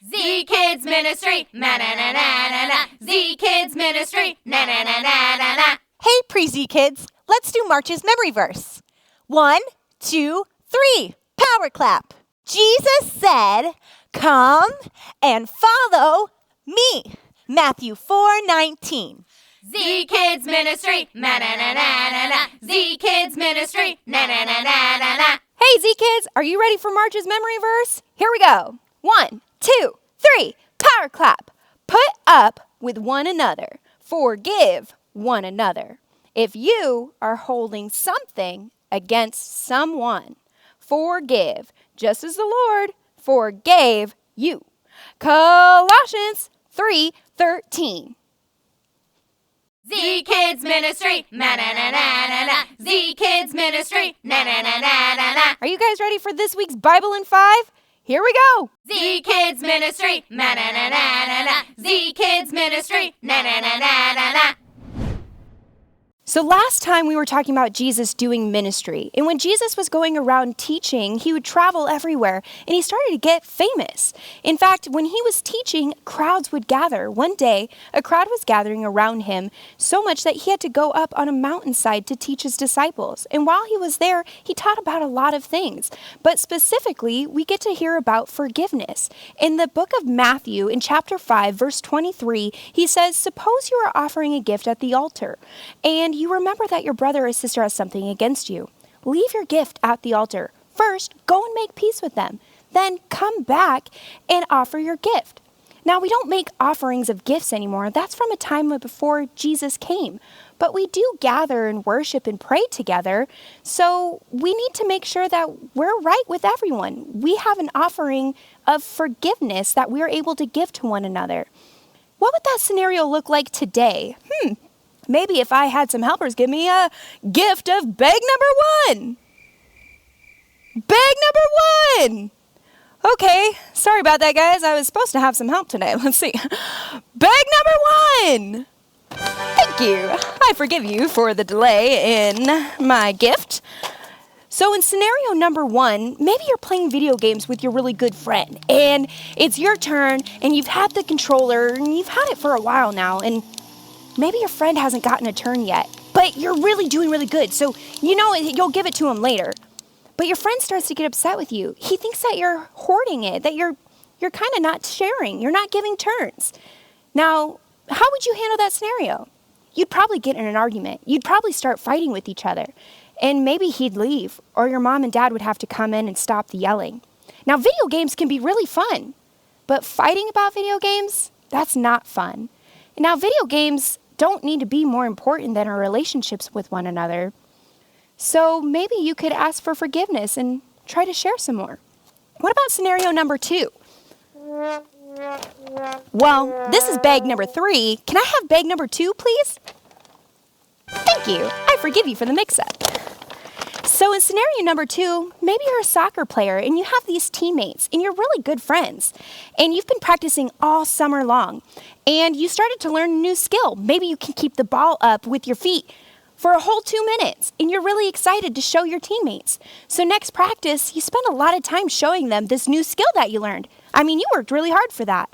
Z Kids Ministry, na na na na na na. Z Kids Ministry, na na na na na na. Hey, pre-Z kids, let's do March's memory verse. 1, 2, 3, power clap. Jesus said, "Come and follow me." Matthew 4:19. Z Kids Ministry, na na na na na na. Z Kids Ministry, na na na na na na. Hey, Z Kids, are you ready for March's memory verse? Here we go. 1, 2, 3, power clap. Put up with one another. Forgive one another. If you are holding something against someone, forgive, just as the Lord forgave you. Colossians 3:13. Z Kids Ministry, na na na na na na. Z Kids Ministry, na na na na na na. Are you guys ready for this week's Bible in 5? Here we go. Z Kids Ministry, na na na na na na. Z Kids Ministry, na na na na na na. So last time we were talking about Jesus doing ministry. And when Jesus was going around teaching, he would travel everywhere and he started to get famous. In fact, when he was teaching, crowds would gather. One day, a crowd was gathering around him so much that he had to go up on a mountainside to teach his disciples. And while he was there, he taught about a lot of things. But specifically, we get to hear about forgiveness. In the book of Matthew, in chapter 5, verse 23, he says, "Suppose you are offering a gift at the altar, and you remember that your brother or sister has something against you. Leave your gift at the altar. First, go and make peace with them. Then come back and offer your gift." Now, we don't make offerings of gifts anymore. That's from a time before Jesus came. But we do gather and worship and pray together. So we need to make sure that we're right with everyone. We have an offering of forgiveness that we're able to give to one another. What would that scenario look like today? Maybe if I had some helpers give me a gift of bag number 1. Bag number 1! Okay, sorry about that, guys. I was supposed to have some help today. Let's see. Bag number 1! Thank you. I forgive you for the delay in my gift. So in scenario number 1, maybe you're playing video games with your really good friend, and it's your turn, and you've had the controller, and you've had it for a while now, and maybe your friend hasn't gotten a turn yet, but you're really doing really good, so you know you'll give it to him later. But your friend starts to get upset with you. He thinks that you're hoarding it, that you're kind of not sharing, you're not giving turns. Now, how would you handle that scenario? You'd probably get in an argument. You'd probably start fighting with each other. And maybe he'd leave, or your mom and dad would have to come in and stop the yelling. Now, video games can be really fun, but fighting about video games, that's not fun. Now, video games don't need to be more important than our relationships with one another. So maybe you could ask for forgiveness and try to share some more. What about scenario number 2? Well, this is bag number 3. Can I have bag number 2, please? Thank you. I forgive you for the mix-up. So in scenario number 2, maybe you're a soccer player and you have these teammates and you're really good friends and you've been practicing all summer long and you started to learn a new skill. Maybe you can keep the ball up with your feet for a whole 2 minutes and you're really excited to show your teammates. So next practice, you spend a lot of time showing them this new skill that you learned. I mean, you worked really hard for that.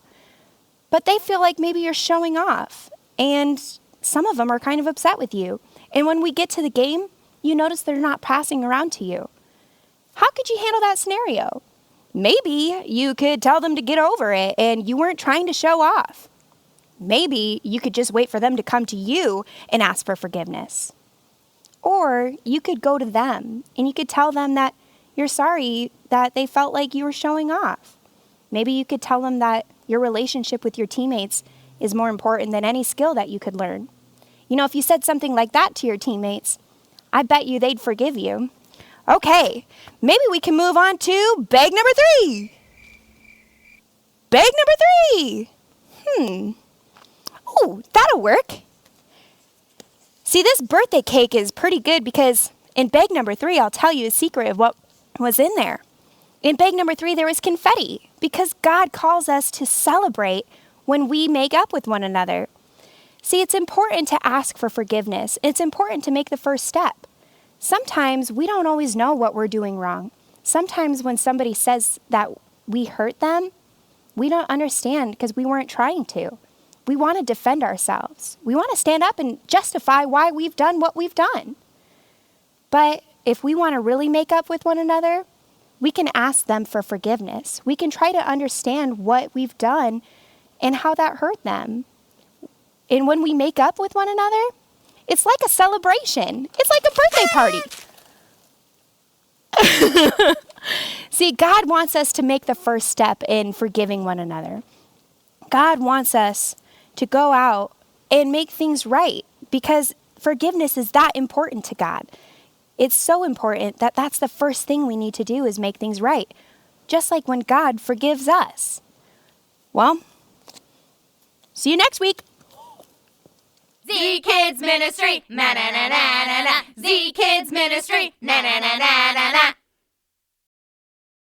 But they feel like maybe you're showing off and some of them are kind of upset with you. And when we get to the game, you notice they're not passing around to you. How could you handle that scenario? Maybe you could tell them to get over it and you weren't trying to show off. Maybe you could just wait for them to come to you and ask for forgiveness. Or you could go to them and you could tell them that you're sorry that they felt like you were showing off. Maybe you could tell them that your relationship with your teammates is more important than any skill that you could learn. You know, if you said something like that to your teammates, I bet you they'd forgive you. Okay, maybe we can move on to bag number 3. Bag number 3. Oh, that'll work. See, this birthday cake is pretty good because in bag number 3, I'll tell you a secret of what was in there. In bag number 3, there was confetti because God calls us to celebrate when we make up with one another. See, it's important to ask for forgiveness. It's important to make the first step. Sometimes we don't always know what we're doing wrong. Sometimes when somebody says that we hurt them, We don't understand because we weren't trying to. We want to defend ourselves. We want to stand up and justify why we've done what we've done. But if we want to really make up with one another, we can ask them for forgiveness. We can try to understand what we've done and how that hurt them. And when we make up with one another, it's like a celebration. It's like a birthday party. See, God wants us to make the first step in forgiving one another. God wants us to go out and make things right because forgiveness is that important to God. It's so important that that's the first thing we need to do is make things right, just like when God forgives us. Well, see you next week. Z Kids Ministry, na na na na na na. Z Kids Ministry, na na na na na na.